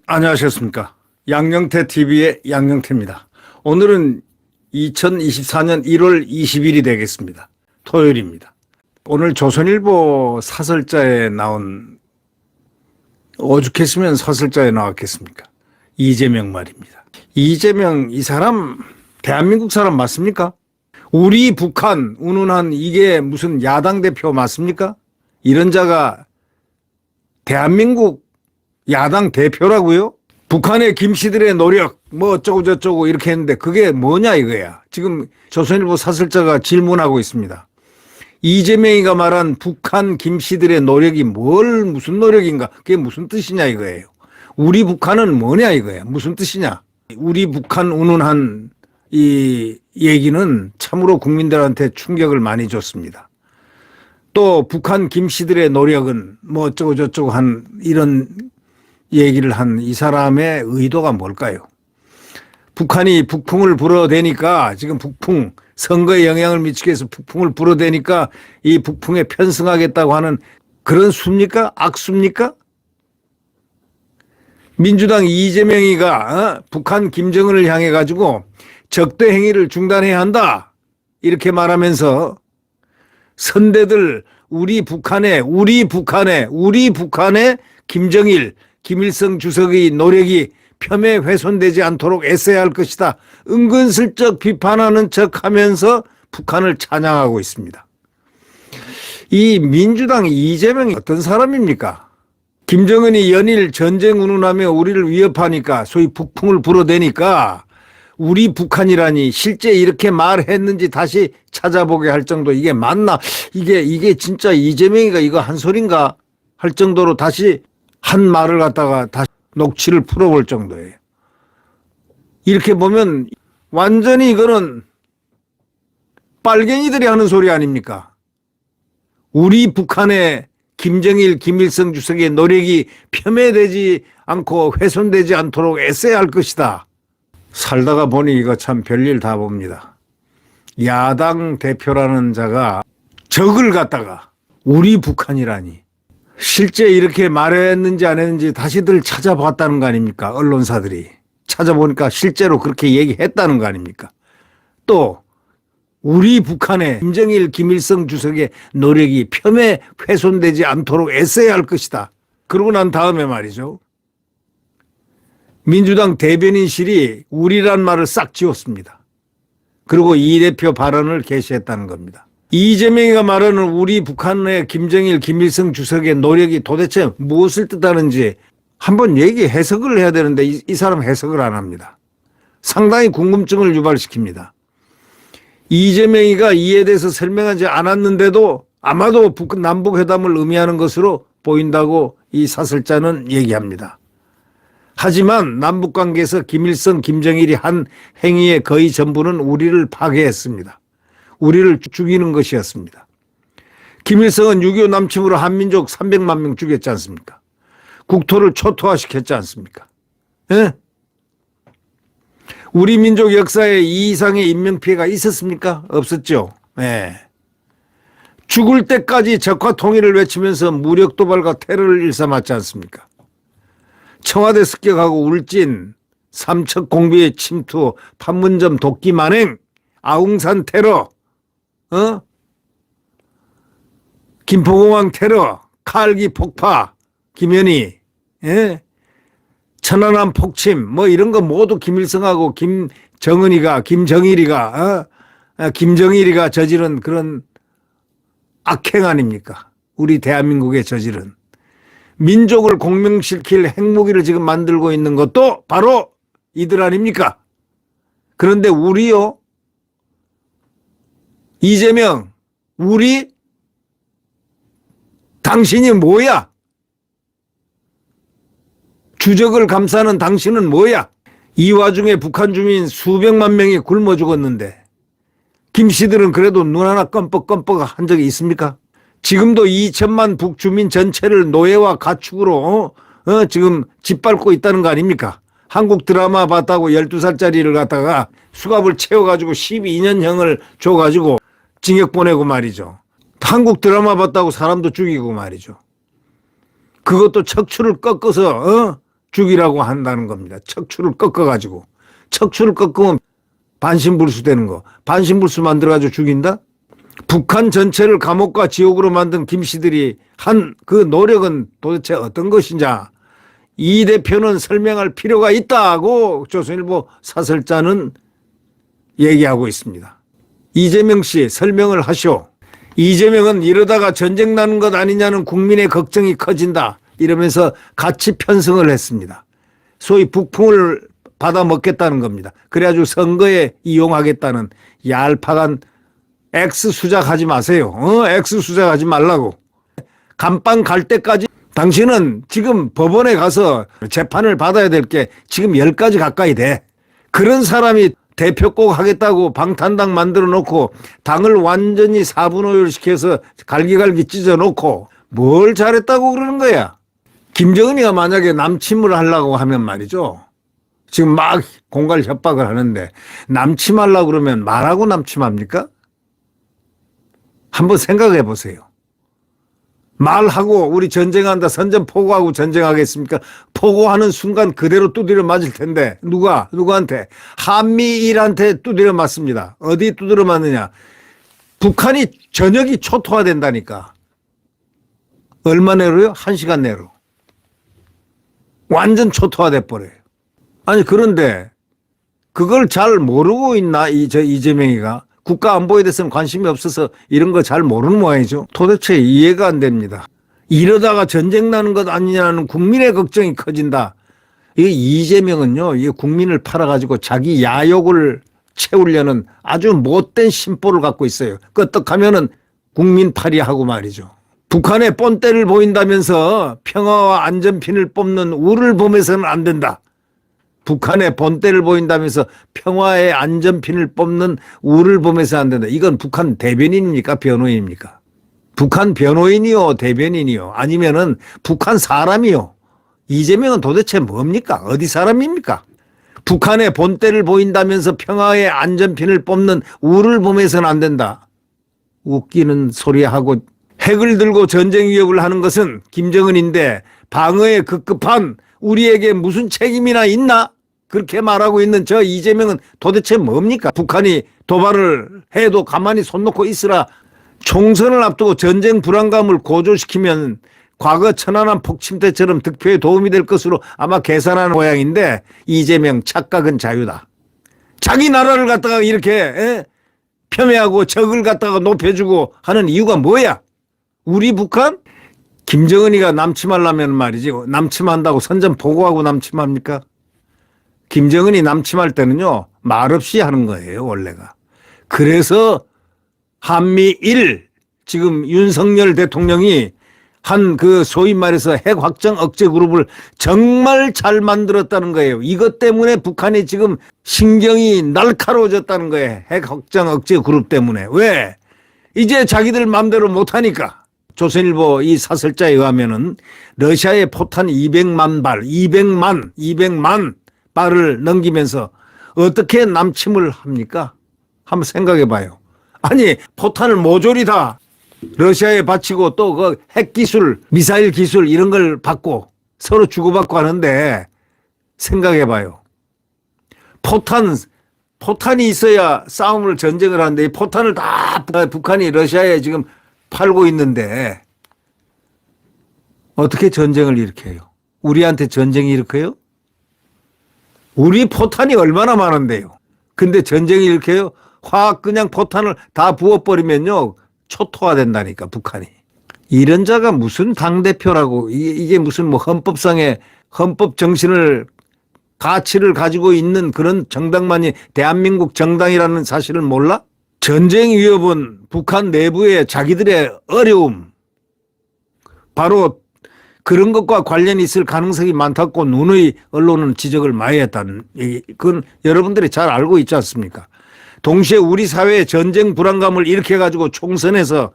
안녕하셨습니까? 양영태 TV의 양영태입니다. 오늘은 2024년 1월 20일이 되겠습니다. 토요일입니다. 오늘 조선일보 사설자에 나온, 오죽했으면 사설자에 나왔겠습니까? 이재명 말입니다. 이재명 이 사람 대한민국 사람 맞습니까? 우리 북한 운운한 이게 무슨 야당 대표 맞습니까? 이런 자가 대한민국 야당 대표라고요? 북한의 김씨들의 노력 뭐 어쩌고 저쩌고 이렇게 했는데 그게 뭐냐 이거야. 지금 조선일보 사설자가 질문하고 있습니다. 이재명이가 말한 북한 김씨들의 노력이 무슨 노력인가? 그게 무슨 뜻이냐 이거예요. 우리 북한은 뭐냐 이거야. 무슨 뜻이냐? 우리 북한 운운한 이 얘기는 참으로 국민들한테 충격을 많이 줬습니다. 또 북한 김씨들의 노력은 뭐 어쩌고 저쩌고 한 이런 얘기를 한 이 사람의 의도가 뭘까요? 북한이 북풍을 불어대니까 지금 북풍 선거에 영향을 미치기 위해서 북풍을 불어대니까 이 북풍에 편승하겠다고 하는 그런 수입니까? 악수입니까? 민주당 이재명이가 북한 김정은을 향해 가지고 적대 행위를 중단해야 한다 이렇게 말하면서 선대들 우리 북한의 김정일 김일성 주석의 노력이 폄훼 훼손되지 않도록 애써야 할 것이다. 은근슬쩍 비판하는 척하면서 북한을 찬양하고 있습니다. 이 민주당 이재명이 어떤 사람입니까? 김정은이 연일 전쟁 운운하며 우리를 위협하니까 소위 북풍을 불어대니까 우리 북한이라니 실제 이렇게 말했는지 다시 찾아보게 할 정도 이게 맞나? 이게 진짜 이재명이가 이거 한 소린가? 할 정도로 다시 한 말을 갖다가 다시 녹취를 풀어볼 정도예요. 이렇게 보면 완전히 이거는 빨갱이들이 하는 소리 아닙니까? 우리 북한의 김정일, 김일성 주석의 노력이 폄훼되지 않고 훼손되지 않도록 애써야 할 것이다. 살다가 보니 이거 참 별일 다 봅니다. 야당 대표라는 자가 적을 갖다가 우리 북한이라니. 실제 이렇게 말했는지 안 했는지 다시들 찾아봤다는 거 아닙니까? 언론사들이. 찾아보니까 실제로 그렇게 얘기했다는 거 아닙니까? 또 우리 북한의 김정일, 김일성 주석의 노력이 폄훼 훼손되지 않도록 애써야 할 것이다. 그러고 난 다음에 말이죠. 민주당 대변인실이 우리란 말을 싹 지웠습니다. 그리고 이 대표 발언을 게시했다는 겁니다. 이재명이가 말하는 우리 북한의 김정일, 김일성 주석의 노력이 도대체 무엇을 뜻하는지 한번 해석을 해야 되는데 이 사람 해석을 안 합니다. 상당히 궁금증을 유발시킵니다. 이재명이가 이에 대해서 설명하지 않았는데도 아마도 남북회담을 의미하는 것으로 보인다고 이 사설자는 얘기합니다. 하지만 남북관계에서 김일성, 김정일이 한 행위의 거의 전부는 우리를 파괴했습니다. 우리를 죽이는 것이었습니다. 김일성은 6.25 남침으로 한민족 300만 명 죽였지 않습니까? 국토를 초토화시켰지 않습니까? 예? 우리 민족 역사에 이 이상의 인명피해가 있었습니까? 없었죠. 예. 죽을 때까지 적화 통일을 외치면서 무력 도발과 테러를 일삼았지 않습니까? 청와대 습격하고 울진, 삼척 공비의 침투, 판문점 도끼 만행, 아웅산 테러, 김포공항 테러, 칼기 폭파, 김현희, 예? 천안함 폭침, 뭐 이런 거 모두 김일성하고 김정일이가 저지른 그런 악행 아닙니까? 우리 대한민국에 저지른. 민족을 공명시킬 핵무기를 지금 만들고 있는 것도 바로 이들 아닙니까? 그런데 우리요? 이재명, 당신이 뭐야? 주적을 감싸는 당신은 뭐야? 이 와중에 북한 주민 수백만 명이 굶어 죽었는데 김씨들은 그래도 눈 하나 껌뻑껌뻑 한 적이 있습니까? 지금도 2천만 북주민 전체를 노예와 가축으로 지금 짓밟고 있다는 거 아닙니까? 한국 드라마 봤다고 12살짜리를 갖다가 수갑을 채워가지고 12년형을 줘가지고 징역 보내고 말이죠. 한국 드라마 봤다고 사람도 죽이고 말이죠. 그것도 척추를 꺾어서 죽이라고 한다는 겁니다. 척추를 꺾어가지고. 척추를 꺾으면 반신불수 되는 거. 반신불수 만들어가지고 죽인다? 북한 전체를 감옥과 지옥으로 만든 김 씨들이 한 그 노력은 도대체 어떤 것이냐. 이 대표는 설명할 필요가 있다고 조선일보 사설자는 얘기하고 있습니다. 이재명 씨 설명을 하시오. 이재명은 이러다가 전쟁 나는 것 아니냐는 국민의 걱정이 커진다. 이러면서 같이 편성을 했습니다. 소위 북풍을 받아 먹겠다는 겁니다. 그래가지고 선거에 이용하겠다는 얄팍한 X수작하지 마세요. X수작하지 말라고. 감방 갈 때까지 당신은 지금 법원에 가서 재판을 받아야 될 게 지금 10가지 가까이 돼. 그런 사람이 대표 꼭 하겠다고 방탄당 만들어 놓고 당을 완전히 사분오열시켜서 갈기갈기 찢어 놓고 뭘 잘했다고 그러는 거야. 김정은이가 만약에 남침을 하려고 하면 말이죠. 지금 막 공갈 협박을 하는데 남침하려고 그러면 말하고 남침합니까? 한번 생각해 보세요. 말하고 우리 전쟁한다 선전포고하고 전쟁하겠습니까? 포고하는 순간 그대로 두드려 맞을 텐데 누구한테? 한미일한테 두드려 맞습니다. 어디 두드려 맞느냐? 북한이 전역이 초토화된다니까. 얼마 내로요? 1시간 내로. 완전 초토화돼 버려요. 아니 그런데 그걸 잘 모르고 있나 이재명이가? 국가안보에 대해서는 관심이 없어서 이런 거 잘 모르는 모양이죠. 도대체 이해가 안 됩니다. 이러다가 전쟁 나는 것 아니냐는 국민의 걱정이 커진다. 이 이재명은요, 이 국민을 팔아가지고 자기 야욕을 채우려는 아주 못된 심보를 갖고 있어요. 끄떡하면은 국민팔이하고 말이죠. 북한의 뻔때를 보인다면서 평화와 안전핀을 뽑는 우를 보면서는 안 된다. 북한의 본때를 보인다면서 평화의 안전핀을 뽑는 우를 보면서 안 된다. 이건 북한 대변인입니까? 변호인입니까? 북한 변호인이요? 대변인이요? 아니면은 북한 사람이요? 이재명은 도대체 뭡니까? 어디 사람입니까? 북한의 본때를 보인다면서 평화의 안전핀을 뽑는 우를 보면서는 안 된다. 웃기는 소리하고 핵을 들고 전쟁 위협을 하는 것은 김정은인데 방어에 급급한 우리에게 무슨 책임이나 있나? 그렇게 말하고 있는 저 이재명은 도대체 뭡니까? 북한이 도발을 해도 가만히 손 놓고 있으라. 총선을 앞두고 전쟁 불안감을 고조시키면 과거 천안함 폭침 때처럼 득표에 도움이 될 것으로 아마 계산하는 모양인데 이재명 착각은 자유다. 자기 나라를 갖다가 이렇게 폄훼하고 적을 갖다가 높여주고 하는 이유가 뭐야? 우리 북한? 김정은이가 남침하려면 말이지 남침한다고 선전 보고하고 남침합니까? 김정은이 남침할 때는요 말없이 하는 거예요 원래가. 그래서 한미일 지금 윤석열 대통령이 한 그 소위 말해서 핵 확장 억제 그룹을 정말 잘 만들었다는 거예요. 이것 때문에 북한이 지금 신경이 날카로워졌다는 거예요. 핵 확장 억제 그룹 때문에. 왜? 이제 자기들 마음대로 못하니까. 조선일보 이 사설자에 의하면은 러시아의 포탄 200만 발을 넘기면서 어떻게 남침을 합니까? 한번 생각해 봐요. 아니 포탄을 모조리 다 러시아에 바치고 또 그 핵기술, 미사일 기술 이런 걸 받고 서로 주고받고 하는데 생각해 봐요. 포탄이 있어야 싸움을 전쟁을 하는데 이 포탄을 다 북한이 러시아에 지금 팔고 있는데 어떻게 전쟁을 일으켜요? 우리한테 전쟁이 일으켜요? 우리 포탄이 얼마나 많은데요. 근데 전쟁이 일으켜요? 화학 그냥 포탄을 다 부어버리면요 초토화된다니까 북한이. 이런 자가 무슨 당대표라고 이게 무슨 뭐 헌법상의 헌법 정신을 가치를 가지고 있는 그런 정당만이 대한민국 정당이라는 사실을 몰라? 전쟁 위협은 북한 내부의 자기들의 어려움 바로 그런 것과 관련이 있을 가능성이 많다고 누누이 언론은 지적을 많이 했다는 얘기. 그건 여러분들이 잘 알고 있지 않습니까? 동시에 우리 사회의 전쟁 불안감을 일으켜가지고 총선에서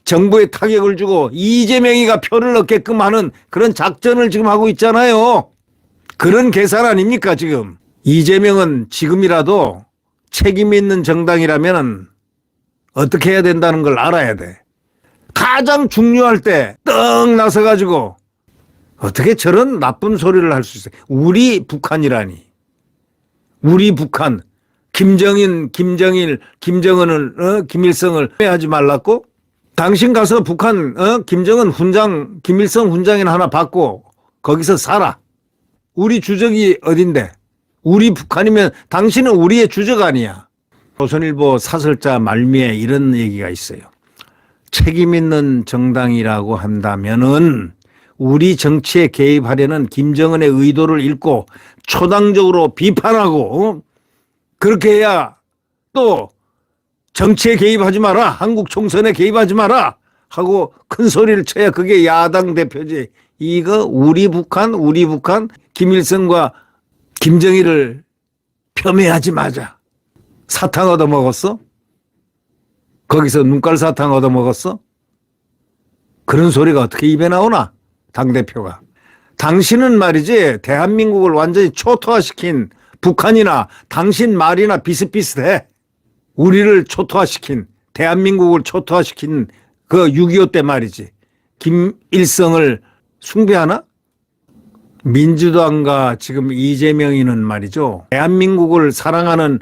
정부에 타격을 주고 이재명이가 표를 얻게끔 하는 그런 작전을 지금 하고 있잖아요. 그런 계산 아닙니까 지금. 이재명은 지금이라도 책임 있는 정당이라면 어떻게 해야 된다는 걸 알아야 돼. 가장 중요할 때 떡 나서가지고 어떻게 저런 나쁜 소리를 할 수 있어요. 우리 북한이라니. 우리 북한. 김정인, 김정일, 김정은을, 김일성을 하지 말랐고, 당신 가서 북한, 김정은 훈장, 김일성 훈장이나 하나 받고 거기서 살아. 우리 주적이 어딘데? 우리 북한이면 당신은 우리의 주적 아니야. 조선일보 사설자 말미에 이런 얘기가 있어요. 책임 있는 정당이라고 한다면은 우리 정치에 개입하려는 김정은의 의도를 읽고 초당적으로 비판하고 그렇게 해야 또 정치에 개입하지 마라. 한국 총선에 개입하지 마라. 하고 큰 소리를 쳐야 그게 야당 대표지. 이거 우리 북한 김일성과 김정일을 폄훼하지 마자. 사탕 얻어먹었어? 거기서 눈깔 사탕 얻어먹었어? 그런 소리가 어떻게 입에 나오나? 당대표가. 당신은 말이지 대한민국을 완전히 초토화시킨 북한이나 당신 말이나 비슷비슷해. 우리를 초토화시킨 대한민국을 초토화시킨 그 6.25 때 말이지. 김일성을 숭배하나? 민주당과 지금 이재명이는 말이죠. 대한민국을 사랑하는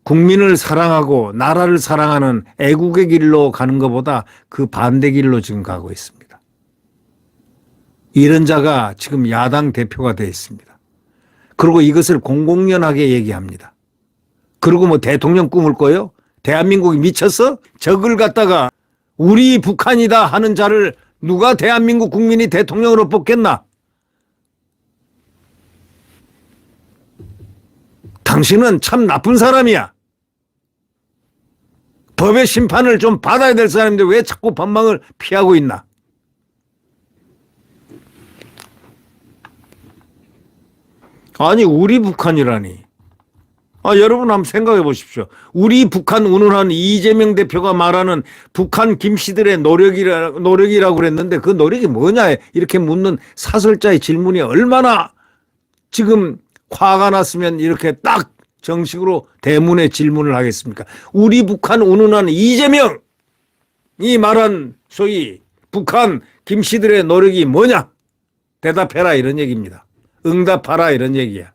국민을 사랑하고 나라를 사랑하는 애국의 길로 가는 것보다 그 반대 길로 지금 가고 있습니다. 이런 자가 지금 야당 대표가 되어 있습니다. 그리고 이것을 공공연하게 얘기합니다. 그리고 뭐 대통령 꿈을 꿔요? 대한민국이 미쳤어? 적을 갖다가 우리 북한이다 하는 자를 누가 대한민국 국민이 대통령으로 뽑겠나? 당신은 참 나쁜 사람이야. 법의 심판을 좀 받아야 될 사람인데 왜 자꾸 법망을 피하고 있나? 아니 우리 북한이라니. 여러분 한번 생각해 보십시오. 우리 북한 운운한 이재명 대표가 말하는 북한 김씨들의 노력이라고 그랬는데 그 노력이 뭐냐 이렇게 묻는 사설자의 질문이 얼마나 지금 화가 났으면 이렇게 딱 정식으로 대문에 질문을 하겠습니까? 우리 북한 운운한 이재명이 말한 소위 북한 김씨들의 노력이 뭐냐? 대답해라 이런 얘기입니다. 응답하라 이런 얘기야.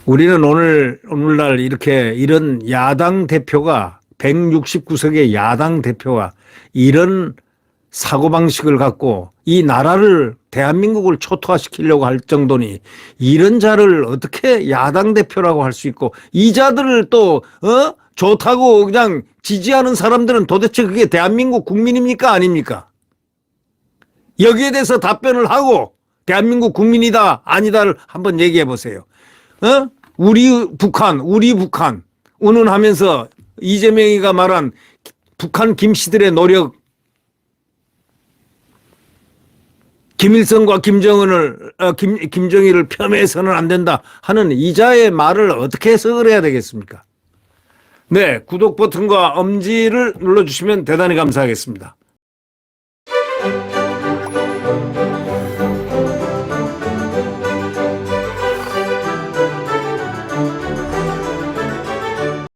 우리는 오늘날 이렇게 이런 야당 대표가 169석의 야당 대표가 이런 사고방식을 갖고 이 나라를 대한민국을 초토화시키려고 할 정도니 이런 자를 어떻게 야당 대표라고 할 수 있고 이 자들을 또 좋다고 그냥 지지하는 사람들은 도대체 그게 대한민국 국민입니까 아닙니까? 여기에 대해서 답변을 하고 대한민국 국민이다 아니다를 한번 얘기해 보세요. 우리 북한 운운하면서 이재명이가 말한 북한 김씨들의 노력 김일성과 김정일을 폄훼해서는 안 된다 하는 이자의 말을 어떻게 해석을 해야 되겠습니까? 네, 구독 버튼과 엄지를 눌러주시면 대단히 감사하겠습니다.